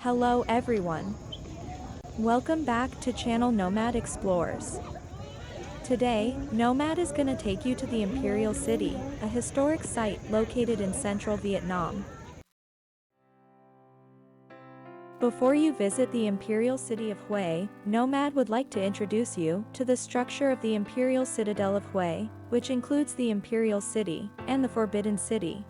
Hello everyone. Welcome back to channel Nomad Explores. Today, Nomad is gonna take you to the Imperial City, a historic site located in central Vietnam. Before you visit the Imperial City of Hue, Nomad would like to introduce you to the structure of the Imperial Citadel of Hue, which includes the Imperial City and the Forbidden City.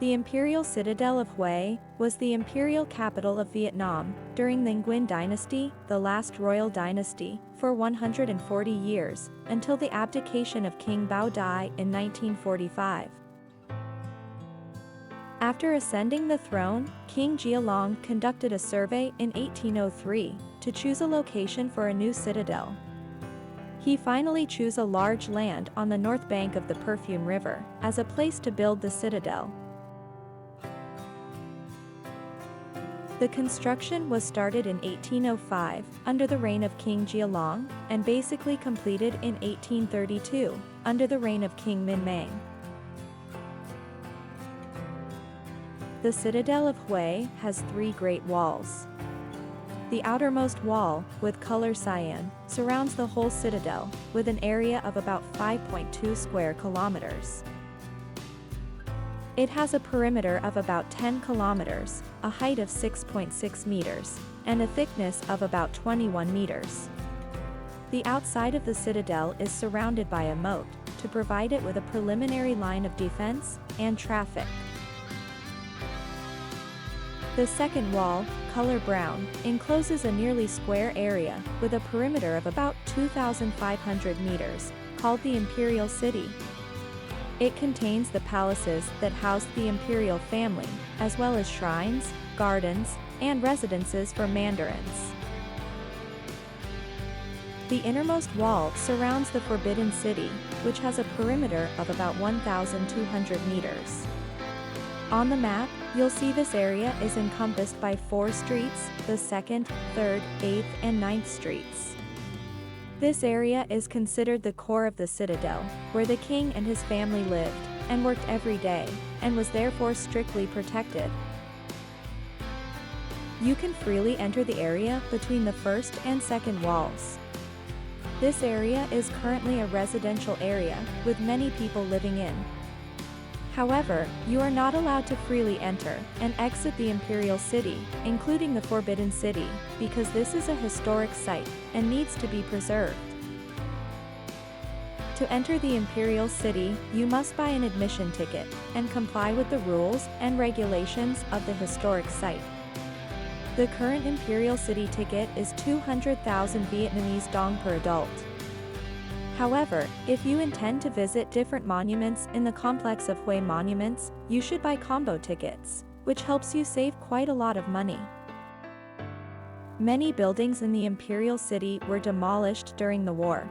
The Imperial Citadel of Hue was the imperial capital of Vietnam during the Nguyen Dynasty, the last royal dynasty, for 140 years, until the abdication of King Bao Dai in 1945. After ascending the throne, King Gia Long conducted a survey in 1803 to choose a location for a new citadel. He finally chose a large land on the north bank of the Perfume River as a place to build the citadel. The construction was started in 1805 under the reign of King Gia Long and basically completed in 1832 under the reign of King Minh Mang. The Citadel of Hue has three great walls. The outermost wall, with color cyan, surrounds the whole citadel, with an area of about 5.2 square kilometers. It has a perimeter of about 10 kilometers, a height of 6.6 meters, and a thickness of about 21 meters. The outside of the citadel is surrounded by a moat, to provide it with a preliminary line of defense and traffic. The second wall, color brown, encloses a nearly square area with a perimeter of about 2,500 meters, called the Imperial City. It contains the palaces that housed the imperial family, as well as shrines, gardens, and residences for mandarins. The innermost wall surrounds the Forbidden City, which has a perimeter of about 1,200 meters. On the map, you'll see this area is encompassed by 4 streets, the 2nd, 3rd, 8th, and 9th streets. This area is considered the core of the citadel, where the king and his family lived and worked every day, and was therefore strictly protected. You can freely enter the area between the first and second walls. This area is currently a residential area, with many people living in. However, you are not allowed to freely enter and exit the Imperial City, including the Forbidden City, because this is a historic site and needs to be preserved. To enter the Imperial City, you must buy an admission ticket and comply with the rules and regulations of the historic site. The current Imperial City ticket is 200,000 Vietnamese dong per adult. However, if you intend to visit different monuments in the complex of Hue monuments, you should buy combo tickets, which helps you save quite a lot of money. Many buildings in the Imperial City were demolished during the war.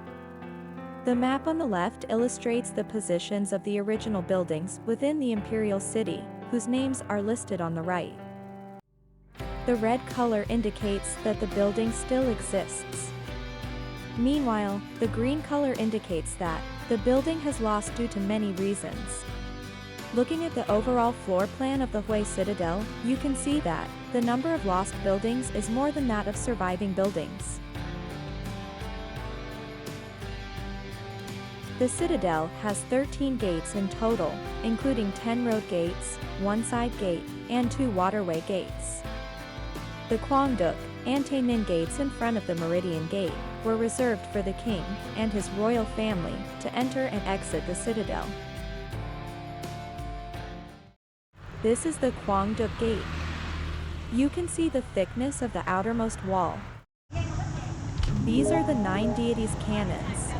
The map on the left illustrates the positions of the original buildings within the Imperial City, whose names are listed on the right. The red color indicates that the building still exists. Meanwhile, the green color indicates that the building has lost due to many reasons. Looking at the overall floor plan of the Hue Citadel, you can see that the number of lost buildings is more than that of surviving buildings. The Citadel has 13 gates in total, including 10 road gates, 1 side gate, and 2 waterway gates. The Quang Duc and Tay Ninh gates in front of the Meridian Gate were reserved for the king and his royal family to enter and exit the citadel. This is the Quang Duc Gate. You can see the thickness of the outermost wall. These are the 9 deities' cannons.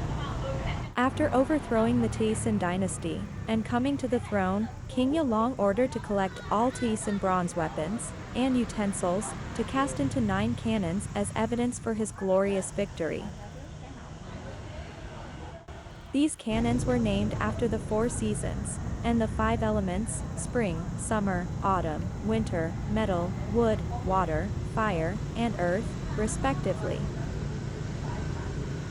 After overthrowing the Taisin dynasty and coming to the throne, King Gia Long ordered to collect all Taisin bronze weapons and utensils to cast into 9 cannons as evidence for his glorious victory. These cannons were named after the 4 seasons and the 5 elements: spring, summer, autumn, winter, metal, wood, water, fire, and earth, respectively.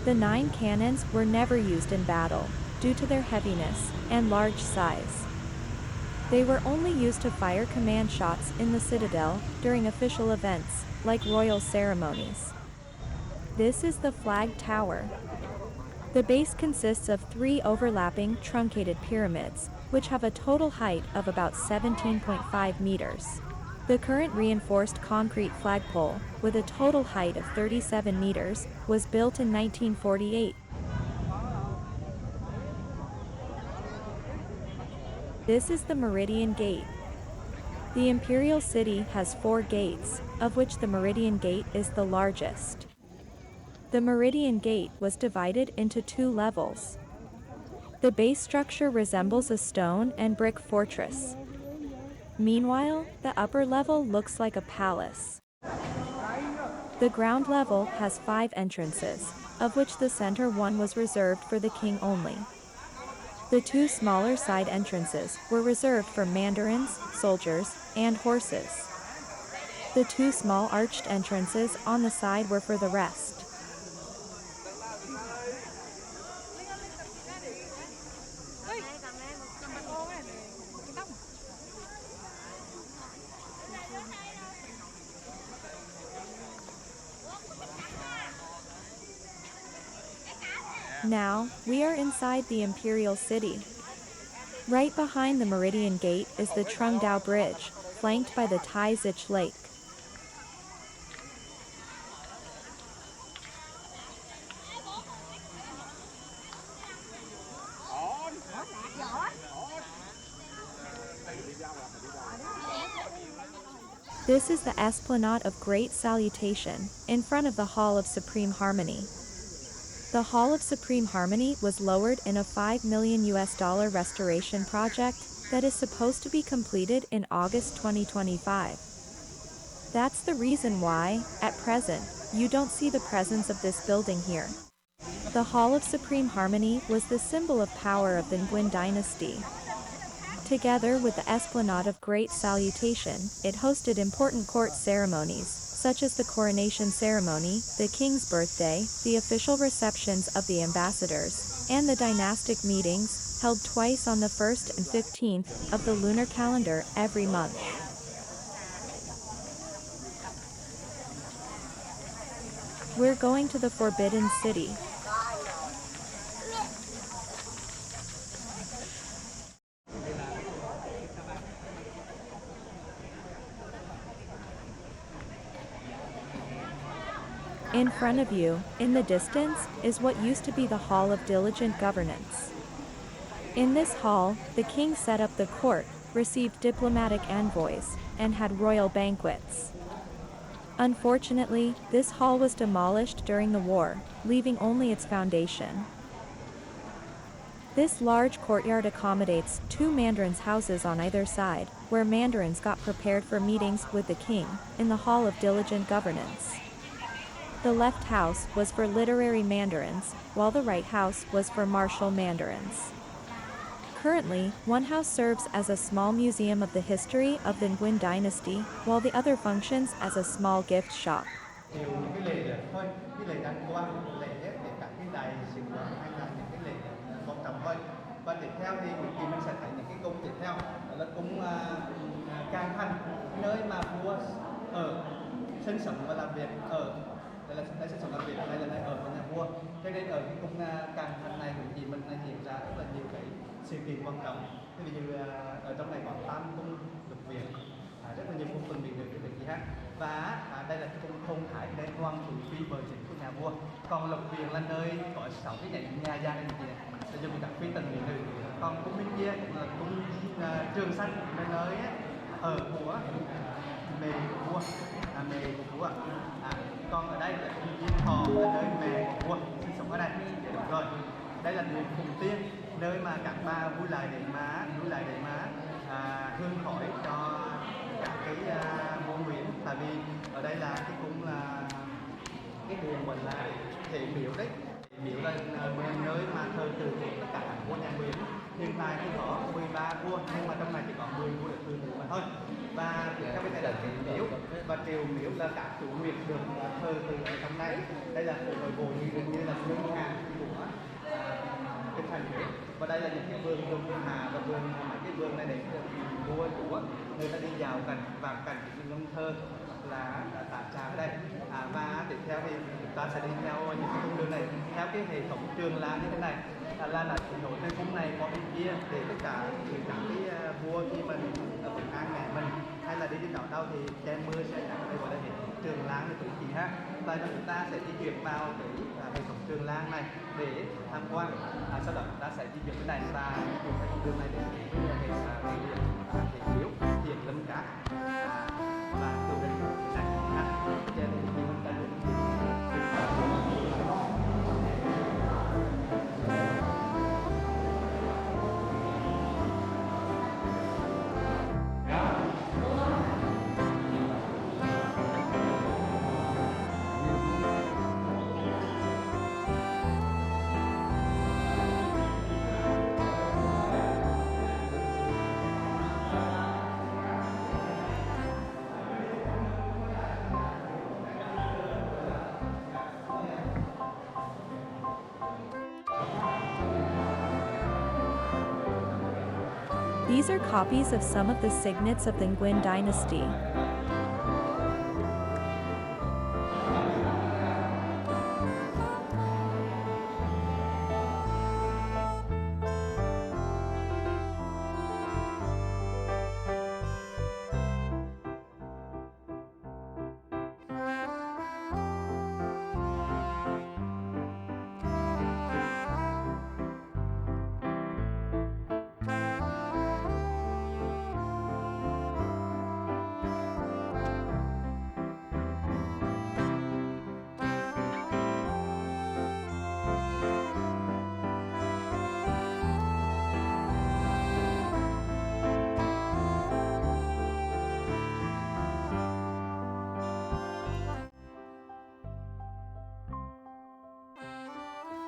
The 9 cannons were never used in battle, due to their heaviness and large size. They were only used to fire command shots in the Citadel during official events, like royal ceremonies. This is the Flag Tower. The base consists of 3 overlapping, truncated pyramids, which have a total height of about 17.5 meters. The current reinforced concrete flagpole, with a total height of 37 meters, was built in 1948. This is the Meridian Gate. The Imperial City has 4 gates, of which the Meridian Gate is the largest. The Meridian Gate was divided into 2 levels. The base structure resembles a stone and brick fortress. Meanwhile, the upper level looks like a palace. The ground level has 5 entrances, of which the center one was reserved for the king only. The 2 smaller side entrances were reserved for mandarins, soldiers, and horses. The 2 small arched entrances on the side were for the rest. Now, we are inside the Imperial City. Right behind the Meridian Gate is the Trung Dao Bridge, flanked by the Tai Zich Lake. This is the Esplanade of Great Salutation, in front of the Hall of Supreme Harmony. The Hall of Supreme Harmony was lowered in a $5 million restoration project that is supposed to be completed in August 2025. That's the reason why, at present, you don't see the presence of this building here. The Hall of Supreme Harmony was the symbol of power of the Nguyen Dynasty. Together with the Esplanade of Great Salutation, it hosted important court ceremonies, such as the coronation ceremony, the king's birthday, the official receptions of the ambassadors, and the dynastic meetings, held twice on the 1st and 15th of the lunar calendar every month. We're going to the Forbidden City. In front of you, in the distance, is what used to be the Hall of Diligent Governance. In this hall, the king set up the court, received diplomatic envoys, and had royal banquets. Unfortunately, this hall was demolished during the war, leaving only its foundation. This large courtyard accommodates 2 mandarins' houses on either side, where mandarins got prepared for meetings with the king, in the Hall of Diligent Governance. The left house was for literary mandarins, while the right house was for martial mandarins. Currently, one house serves as a small museum of the history of the Nguyen Dynasty, while the other functions as a small gift shop. Và tiếp theo thì mình sẽ thấy những cái cung tiếp theo, đó là cung Càng Thành, nơi mà vua ở sinh sống và làm việc ở. Đây là nơi sinh sống làm việc, đây là nơi ở của nhà vua. Cho nên ở cái cung Càng Thành này của chị mình diễn ra rất là nhiều cái sự kiện quan trọng. Ví dụ ở trong này có Tam cung lục viện, rất là nhiều cung phân biệt được cái việc gì hết. Và đây là cái cung Thông Thái, nơi hoàng thủ phi bờ chính của nhà vua. Còn lục viện là nơi có 6 cái nhánh nhà gia đình chị này, để dùng các phi tần mỹ nữ. Còn cung bên kia cũng là cung Trường Sanh, nơi ở của mẹ của vua, mẹ của vua. Còn ở đây là cung Diên Thọ, là nơi mẹ của vua sinh sống ở đây. Đúng rồi. Đây là điện Phùng Tiên, nơi mà các bà vui lại để má hương khói cho các cái vua Nguyễn. Tại vì ở đây là cái cung là cái đường mình là thị miếu đấy. Miếu là nơi mà thờ từ tất cả các vua nhà Nguyễn. Hiện tại thì có 13 vua, nhưng mà trong này chỉ có 10 vua được thờ mà thôi. Và theo bên này là triều miếu, và triều miếu là các chủ nguyệt được thờ từ ở trong này. Đây là nội bộ như là ngân hàng của kinh thành Huế. Và đây là những cái vườn Trung Hà và vườn mấy cái vườn này để vua chúa người ta đi dạo cảnh và cảnh những ngâm thơ là tản trà ở đây. Và tiếp theo thì chúng ta sẽ đi theo những cái cung đường này theo cái hệ thống trường làng như thế này, là nối cái cung này qua bên kia để tất cả những cái vua khi mình bình an mẹ mình hay là đi đảo đâu thì che mưa sẽ chẳng đây gọi là hệ thống trường làng thì cũng chỉ ha. Và chúng ta sẽ di chuyển vào cái hệ thống trường làng này để tham quan. Sau đó chúng ta sẽ di chuyển cái này và dùng cái con đường này để đến với hệ miếu Thiền Lâm Cá và tường đình này trên thì mình đã được. These are copies of some of the signets of the Nguyen Dynasty.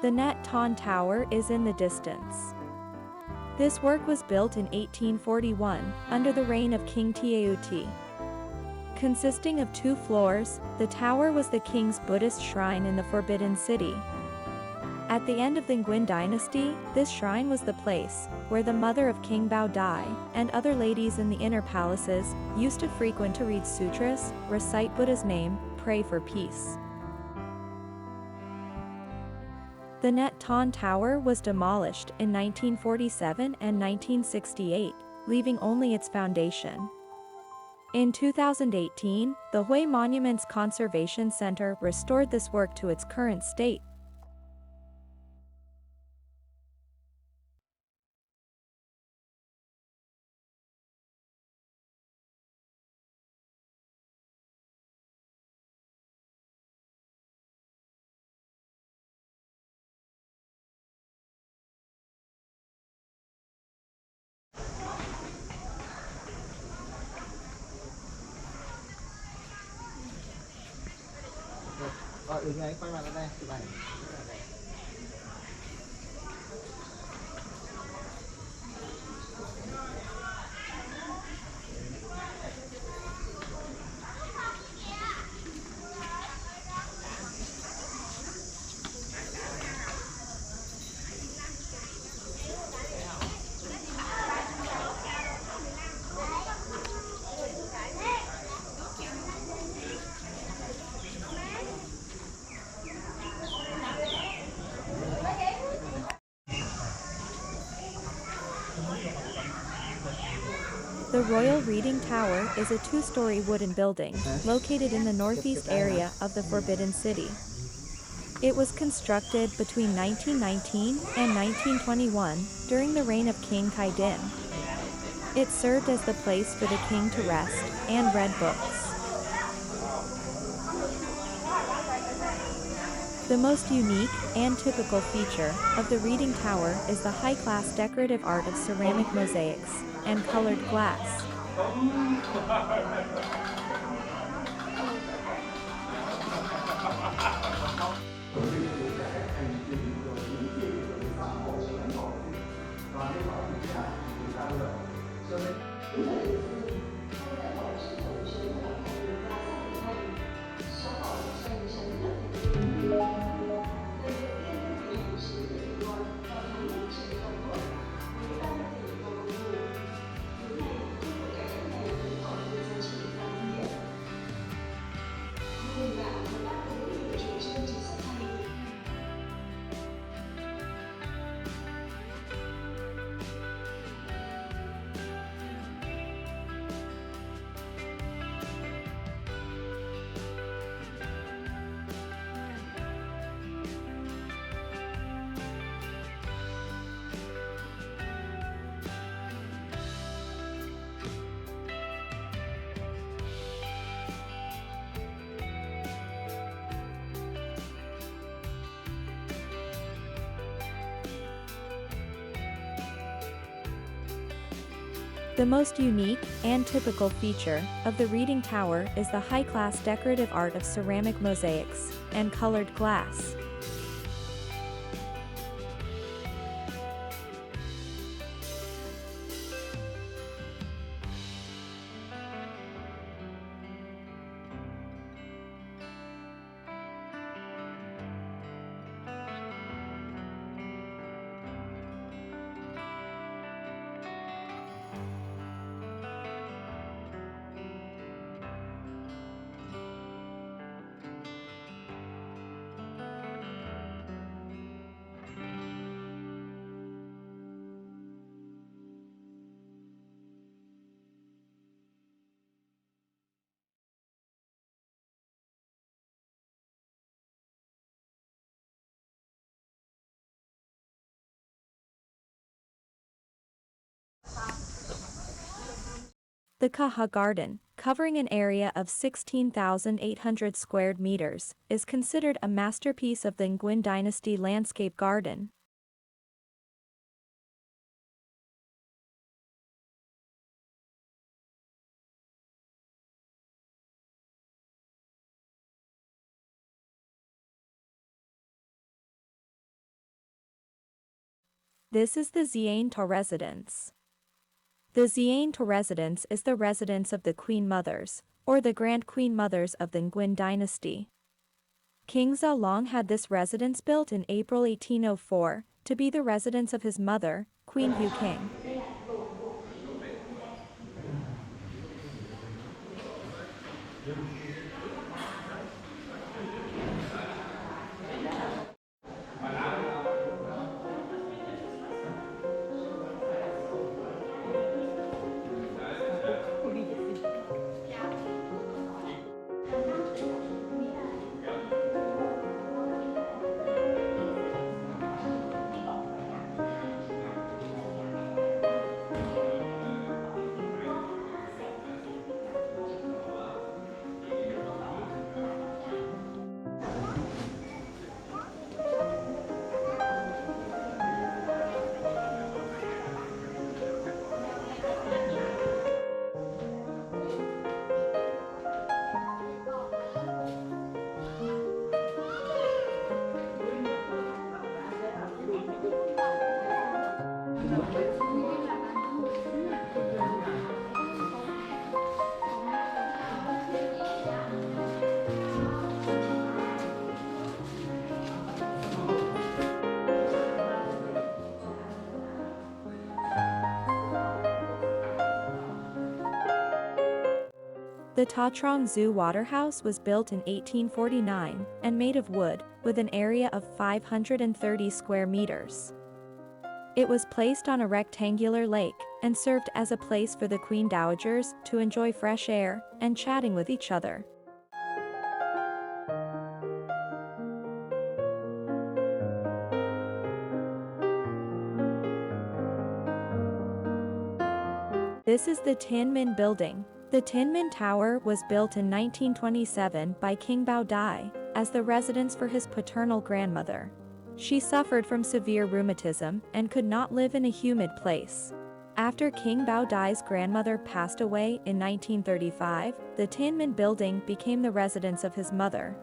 The Nat Ton Tower is in the distance. This work was built in 1841, under the reign of King TIliwong. Consisting of 2 floors, the tower was the king's Buddhist shrine in the Forbidden City. At the end of the Nguyen Dynasty, this shrine was the place where the mother of King Bao Dai and other ladies in the inner palaces used to frequent to read sutras, recite Buddha's name, pray for peace. The Nat Ton Tower was demolished in 1947 and 1968, leaving only its foundation. In 2018, the Hue Monuments Conservation Center restored this work to its current state. Đường này quay vào đây, chụp ảnh. The Royal Reading Tower is a 2-story wooden building, located in the northeast area of the Forbidden City. It was constructed between 1919 and 1921, during the reign of King Khai Din. It served as the place for the king to rest, and read books. The most unique and typical feature of the Reading Tower is the high-class decorative art of ceramic mosaics and colored glass. The most unique and typical feature of the reading tower is the high-class decorative art of ceramic mosaics and colored glass. The Kaha Garden, covering an area of 16,800 square meters, is considered a masterpiece of the Nguyen Dynasty landscape garden. This is the Zien To residence. The Zien To residence is the residence of the Queen Mothers, or the Grand Queen Mothers of the Nguyen Dynasty. King Gia Long had this residence built in April 1804, to be the residence of his mother, Queen Hue King. The Ta Trong Zoo Waterhouse was built in 1849 and made of wood, with an area of 530 square meters. It was placed on a rectangular lake and served as a place for the Queen Dowagers to enjoy fresh air and chatting with each other. This is the Tin Minh Building. The Tin Minh Tower was built in 1927 by King Bao Dai, as the residence for his paternal grandmother. She suffered from severe rheumatism and could not live in a humid place. After King Bao Dai's grandmother passed away in 1935, the Tin Minh Building became the residence of his mother.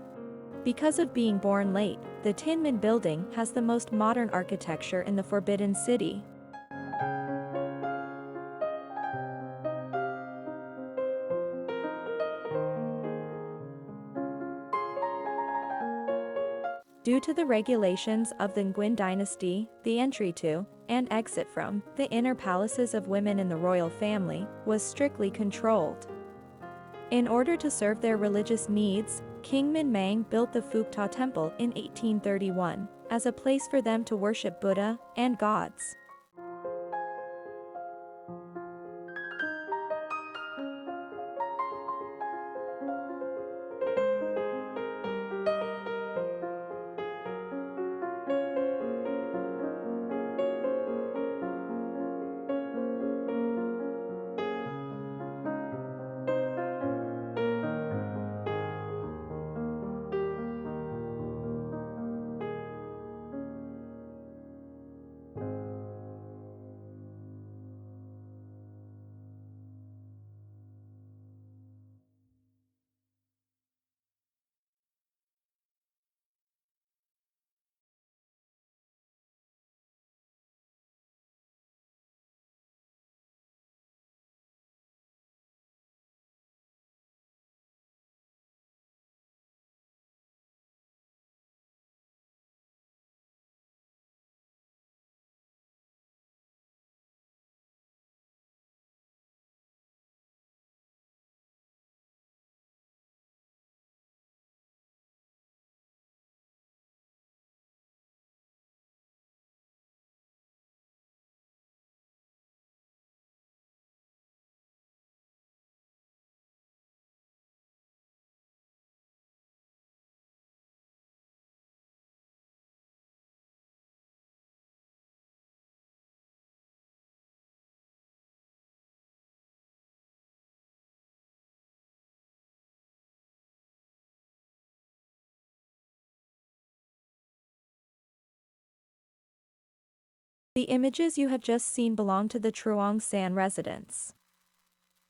Because of being born late, the Tin Minh Building has the most modern architecture in the Forbidden City. Due to the regulations of the Nguyen Dynasty, the entry to, and exit from, the inner palaces of women in the royal family was strictly controlled. In order to serve their religious needs, King Minh Mang built the Phuc Ta Temple in 1831, as a place for them to worship Buddha and gods. The images you have just seen belong to the Truong San residence.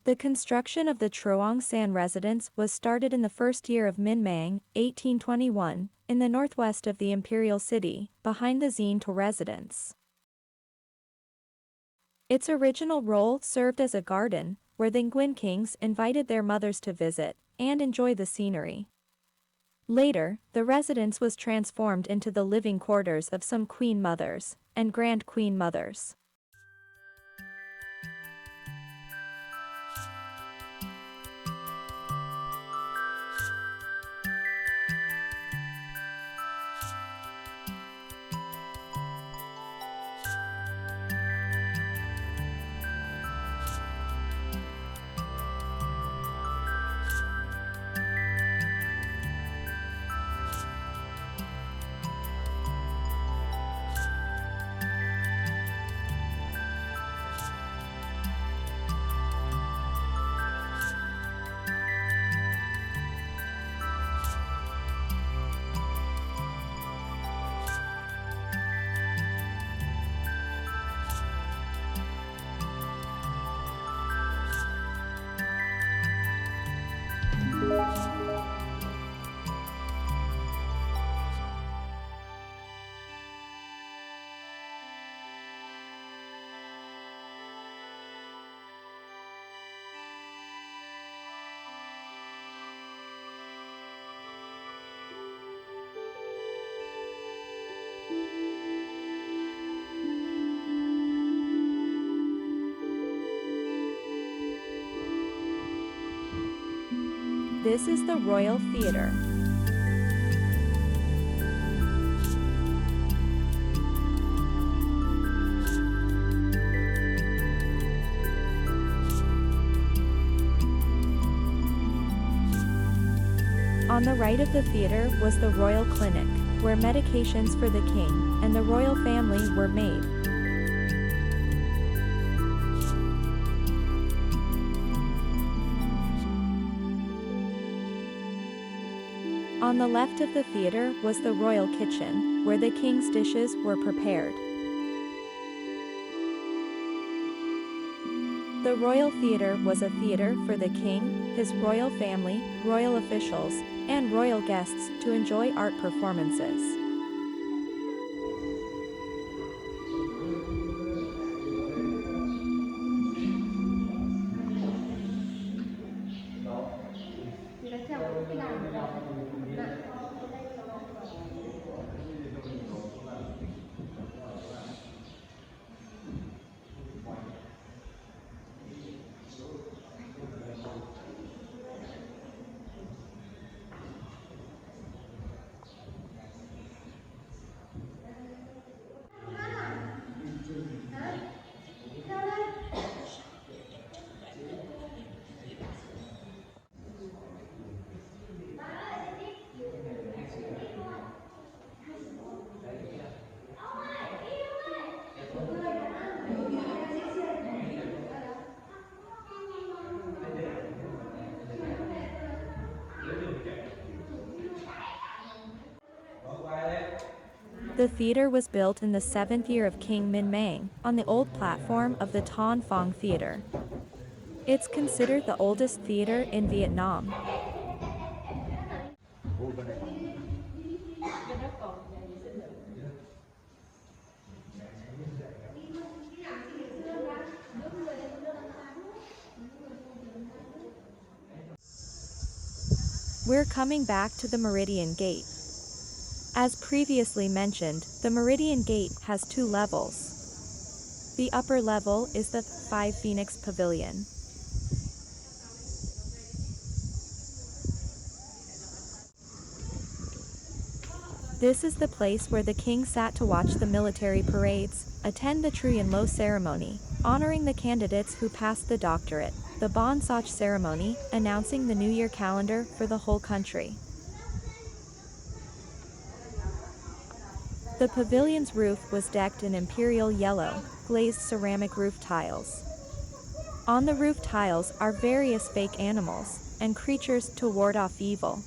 The construction of the Truong San residence was started in the first year of Minh Mang, 1821, in the northwest of the Imperial City, behind the Zien To residence. Its original role served as a garden, where the Nguyen kings invited their mothers to visit and enjoy the scenery. Later, the residence was transformed into the living quarters of some queen mothers and grand queen mothers. This is the Royal Theatre. On the right of the theatre was the Royal Clinic, where medications for the king and the royal family were made. On the left of the theatre was the royal kitchen, where the king's dishes were prepared. The royal theatre was a theatre for the king, his royal family, royal officials, and royal guests to enjoy art performances. The theatre was built in the 7th year of King Minh Mang, on the old platform of the Ton Phong Theatre. It's considered the oldest theatre in Vietnam. We're coming back to the Meridian Gate. As previously mentioned, the Meridian Gate has 2 levels. The upper level is the 5 Phoenix Pavilion. This is the place where the king sat to watch the military parades, attend the TIòng VImonsiT ceremony, honoring the candidates who passed the doctorate, the Bon Soch ceremony, announcing the New Year calendar for the whole country. The pavilion's roof was decked in imperial yellow, glazed ceramic roof tiles. On the roof tiles are various fake animals and creatures to ward off evil.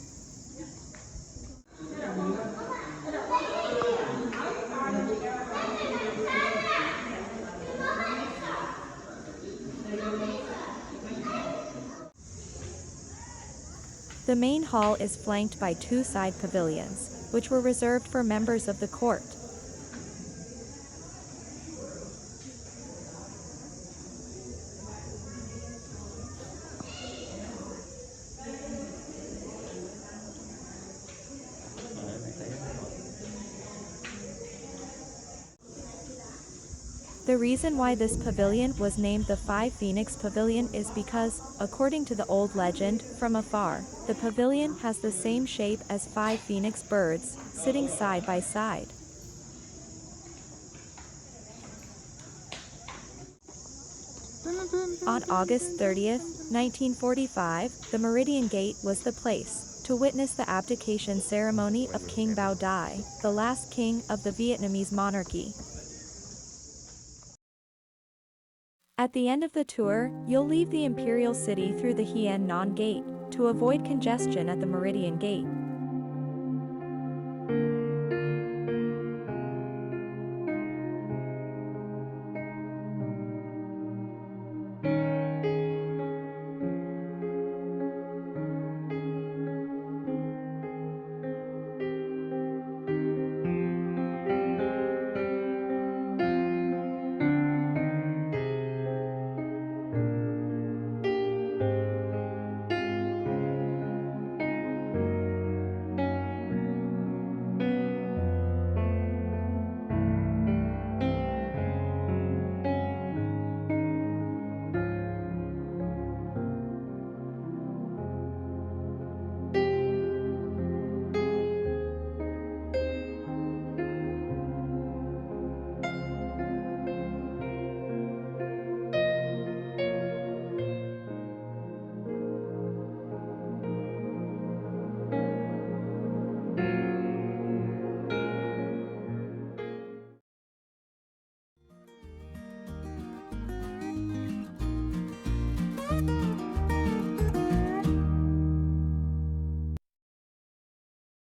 The main hall is flanked by two side pavilions, which were reserved for members of the court. The reason why this pavilion was named the Five Phoenix Pavilion is because, according to the old legend, from afar, the pavilion has the same shape as 5 phoenix birds, sitting side by side. On August 30, 1945, the Meridian Gate was the place to witness the abdication ceremony of King Bao Dai, the last king of the Vietnamese monarchy. At the end of the tour, you'll leave the Imperial City through the Hue Gate to avoid congestion at the Meridian Gate.